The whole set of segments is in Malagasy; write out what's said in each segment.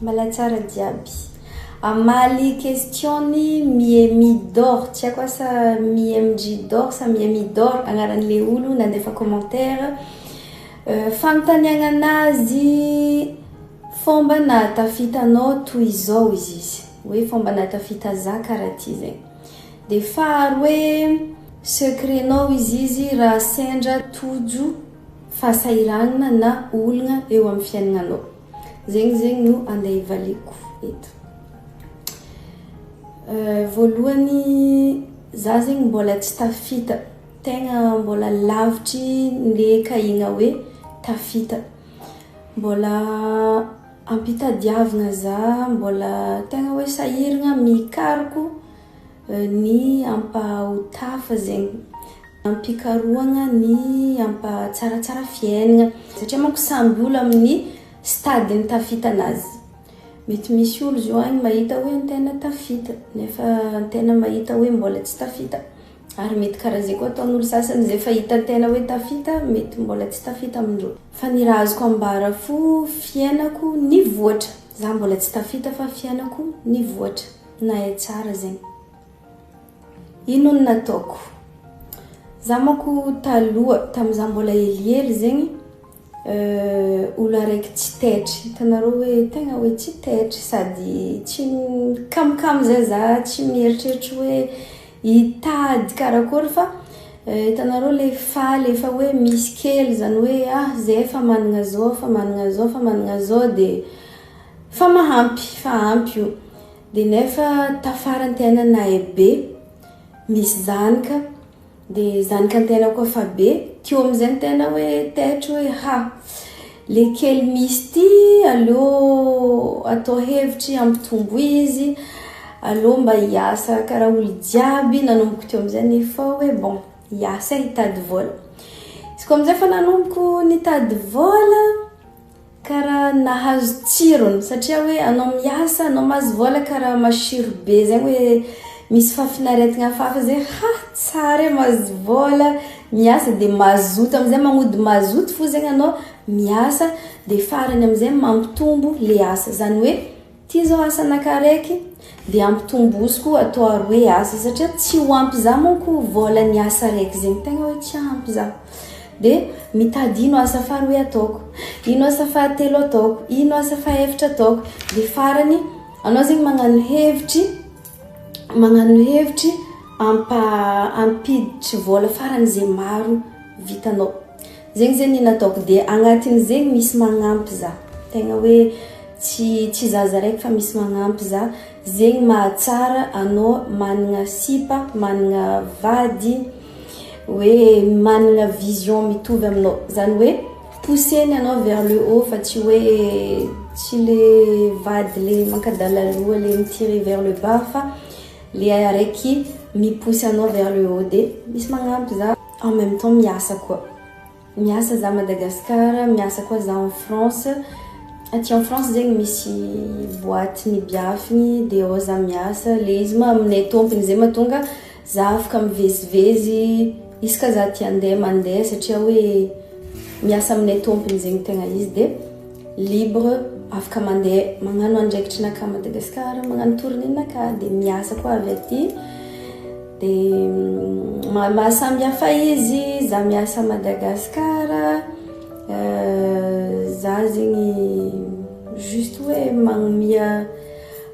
Mala tsara diaby. Amaly questionni Miemidor. Tsy haiko asa Miemidor sa Miemidor agnaran'le olo nandefa commentaire. Fanontaniagna anazy fomba nahatafitanao toy izao izy. Hoe fomba nahatafita za karaha ty zegny. De faharoe secretnao izy raha sendra tojo fahasahiranana na olagna eo amin'ny fiaignanao. Zegny no andeha hivaliko eto. Voalohany za zegny mbola tsy tafita, tegna mbola lavitry le kahigna hoe tafita. Mbola ampitadiavagna za, mbola tegna hoe sahiragna mikaroko ny ampahotafa zegny, ampikaroagna ny ampatsaratsara fiaignana satria manko samby olo amin'ny stade ny tafita anazy. Mety misy olo zao agny mahita hoe antena tafita nefa antena mahita hoe mbola tsy tafita, ary mety karaha zay koa ataon'olo sasany zay fahita antena hoe tafita mety mbola tsy tafita amindreo. Fa ny raha azoko ambara fo fiainako nivoatra, za mbola tsy tafita fa fiainako nivoatra, nahay tsara zegny. Ino no nataoko? Za manko taloha tamin'izaho mbola helihely zegny, olo araiky tsy taitry, hitanareo hoe tegna hoe tsy taitry sady tsy kamokamo zay za, tsy mieritreritra hoe hitady karakory fa hitanareo le faly efa hoe misy kely zany hoe zay fa managna zao, fa managna zao, fa managna zao de fa ampy io. De nefa tafaran-tena nahay be, misy zanika, de zanika-tena koa fa be, teo amizay tena hoe taitry hoe le kely misy ty aleo atao hevitry ampitombo izy, aleo mba hiasa karaha olo jiaby. Nanomboko teo amizay nefa hoe bon, hiasa hitady vola. Izy koa amizay fa nanomboko nitady vola, karaha nahazo tsirony satria hoe anao miasa, anao mahazo vola karaha masiro be zegny hoe misy fafinaretagna fafa zay, tsara mahazo vola, miasa de mazoto amizay, magnody mazoto fo zegny anao miasa, de farany amizay mampitombo le asa. Zany hoe ty zao asa anankaraiky de ampitombosiko atao aroe asa satria tsy ho ampy za manko vola ny asa raiky zegny, tegna hoe tsy ampy za. De mitady ino asa faharoe ataoko, ino asa fahatelo ataoko, ino asa fahaefatra ataoko. De farany anao zegny magnano hevitry ampiditry vola farany zay maro vitanao. Zegny nataoko, de agnatin' zegny misy magnampy za, tegna hoe tsy zaza raiky fa misy magnampy za. Zegny mahatsara anao managna sipa, managna vady, hoe managna vision mitovy aminao, zany hoe pousseny anao vers le haut fa tsy hoe tsy le vady le mankadala aloha le mitirer vers le bas fa le araiky mipousse anao vers le haut. De misy magnampy za, en même temps miasa koa. Miasa za Madagascar, miasa koa za en France. Aty en France zegny misy boîte ny biafiny, de ao za miasa. Le izy ma aminay tompony zay mahatonga za afaka mivezivezy isaka za tia andeha mandeha satria hoe miasa aminay tompony zegny tegna izy. De libre, afaka mandeha magnano andraikitrinaka Madagascar, magnano tournénaka, de miasa koa avy aty. De mahasamby hafa izy, za miasa Madagascar, za zegny juste hoe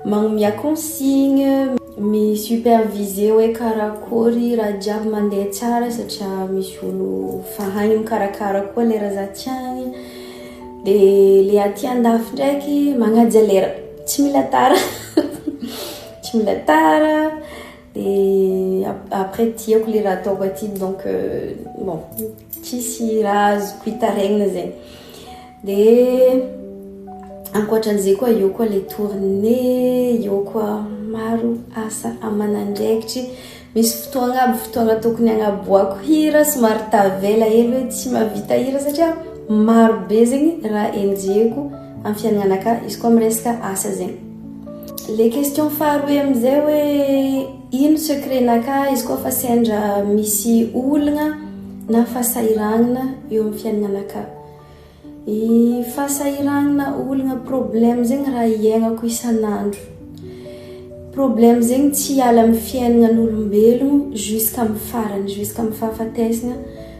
magnomia consigne, mi superviser hoe karakory raha jiaby mandeha tsara satria misy olo fahagny mikarakara koa lera za tiagny. De le aty andafy ndraiky magnaja lera, tsy mila tara tsy mila tara. De après tiako le raha ataoko aty, donc bon tsisy raha azoko hitaraigna zegny. De ankoatran'izay koa eo koa le tournée, eo koa maro asa aman'andraikitry. Misy fotoagna tokony agnaboako hira, somary tavela hely hoe tsy mahavita hira satria maro be zegny raha enjehiko amin'ny fiaignanaka izy koa miresaka asa zegny. Le question faharoe amizay hoe ino secretnaka izy koa fa sendra misy olagna na fahasahiranana eo amin'ny fiaignanaka. fahasahiranana olona problème zegny raha iainako isan'andro. Problème zegny tsy ala amin'ny fiainan'olombelogno jusqu'amin'ny farany, jusqu'amin'ny fahafatesana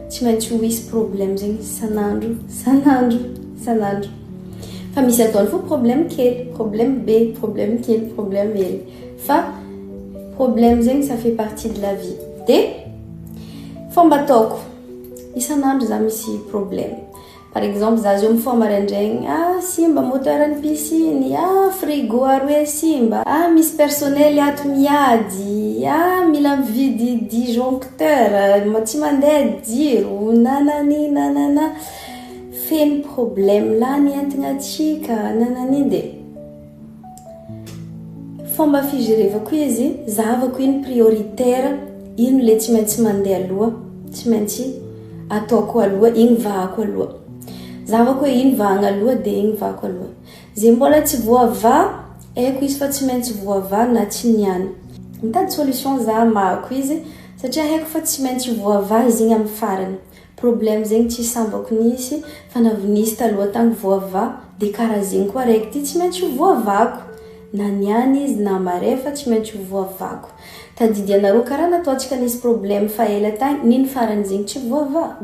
tsy maintsy ho hisy problème zegny isan'andro. Fa misy ataony fo problème kely, problème be, problème kely, problème hely. Fa problème zegny ça fait partie de la vie. De fomba ataoko isan'andro za misy problème. Par exemple, za zao mifoha maraindraigny, simba moteurany piscine, frigo aroe simba, misy personnel ato miady, mila mividy disjoncteur, tsy mandeha jiro, nanana, feno problème lany entigna atsika, nanany de fomba fijirevako izy, zahavako ino prioritaire, ino le tsy maintsy mandeha aloha, tsy maintsy ataoko aloha, igny vahako aloha. Zahavako hoe ino vahagna aloha de igny vahako aloha. Zay mbola tsy voava, haiko izy fa tsy maintsy voava na tsy niany. Mitady solution za mako izy, satria haiko fa tsy maintsy voava izy igny amin'ny farany. Problème zegny tsy sambako nisy, fa navy taloha tagny voava, de karaha zegny koa raiky ty tsy maintsy voavako. Na niany izy na marefa tsy maintsy voavako. Tadidy anareo karaha nataontsika nisy problème fa ela tagny, nino farany zegny tsy voava?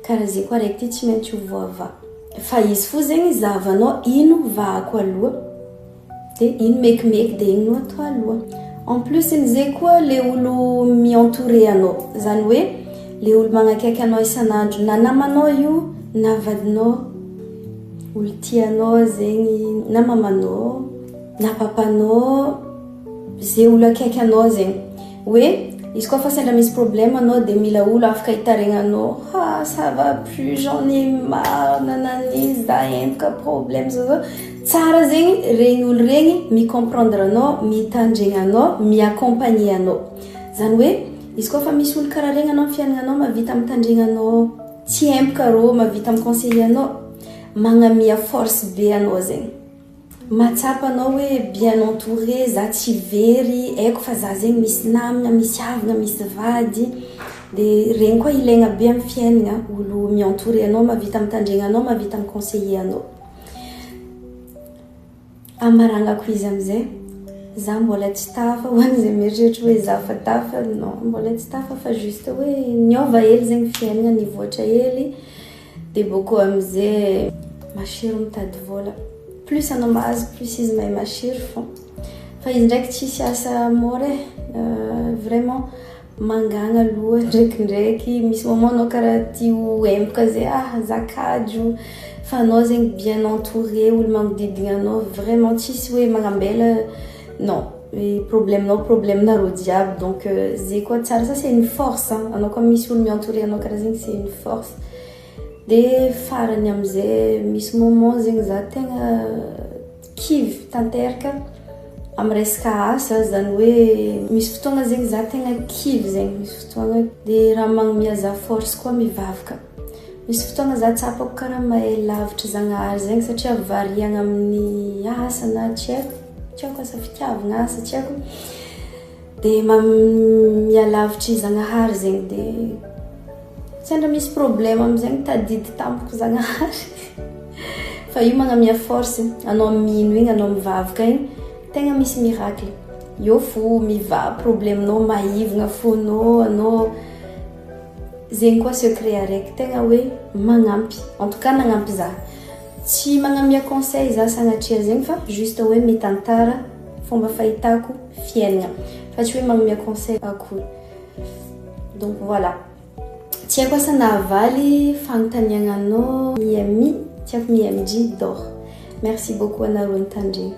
Karaha zegny koa raiky ty tsy maintsy voava. Fa izy fo zegny zahavanao ino vahako aloha, de ino mekimeky de ino atao aloha. En plus n'izay koa le olo mi-entouré anao, zany hoe le olo magnakaiky anao isan'andro, na namanao io, na vadinao, olo tianao zegny, na mamanao, na papanao, zay olo akaiky anao zegny. Hoe izy koa fa sendra misy problème anao de mila olo afaka hitaregnanao, ça va plus, j'en ai marre, nanani, za empaka problème zao. Tsara zegny regny olo regny mi-comprendre anao, mitandregna anao, mi-accompagner anao. Zany hoe izy koa fa misy olo karaha regny anao fiaignanao, mavita mitandregna anao, tsy empaka rô, mavita mi-conseiller anao, magnamia force be anao zegny. Matsapa anao hoe bien entouré, za tsy very, haiko fa za zegny misy namagna, misy havagna, misy vady. De regny koa ilaigna be amin'ny fiaignana, olo mi-entouré anao, mavita mitandregna anao, mavita mi-conseiller anao. Amaragnako izy amizay, za mbola tsy tafa, hoan'izay mieritreritry hoe za fa tafa, non, mbola tsy tafa fa juste hoe niova hely zegny fiaignana, nivoatra hely. De boko amizay masiro mitady vola. Plus anao mahazo, plus izy mahay masiro fô. Fa izy ndraiky tsisy asa mora vraiment mangagna aloha ndraikindraiky. Misy moment anao karaha tia empaka zay, azakajo. Fa anao zegny bien entouré, olo magnodidigna anao, vraiment tsisy hoe magnambela, non. Problème nareo jiaby. Donc zay koa tsara, ça c'est une force. Anao koa misy olo mi-entouré anao karaha zegny, c'est une force. De farany amizay misy moment zegny za tegna kivy tanteraka amin'ny resaka asa, zany hoe misy fotoagna zegny za tegna kivy zegny, misy fotoagna de raha magnamia za force koa mivavaka. Misy fotoagna za tsapako karaha mahay lavitra Zagnahary zegny, satria variagna amin'ny asa na tsy haiko asa fitiavagna asa tsy haiko, de mialavitry Zagnahary zegny. De sendra misy problème amizegny tadidy tampoko Zagnahary. Fa io magnamia force, anao mino igny, anao mivavaka igny, tegna misy miracle. Io fo miva problème-nao maivagna fonao, anao zegny koa secret araiky tegna hoe magnampy. En tout cas nagnampy za. Tsy magnamia conseil za sagnatria zegny fa juste hoe mitantara fomba fahitako fiaignana. Fa tsy hoe magnamia conseil akory. Donc voilà. Tiako asa nahavaly fagnontaniagnanao, Miami, tiako Miami Dor. Merci beaucoup anareo nitandregny.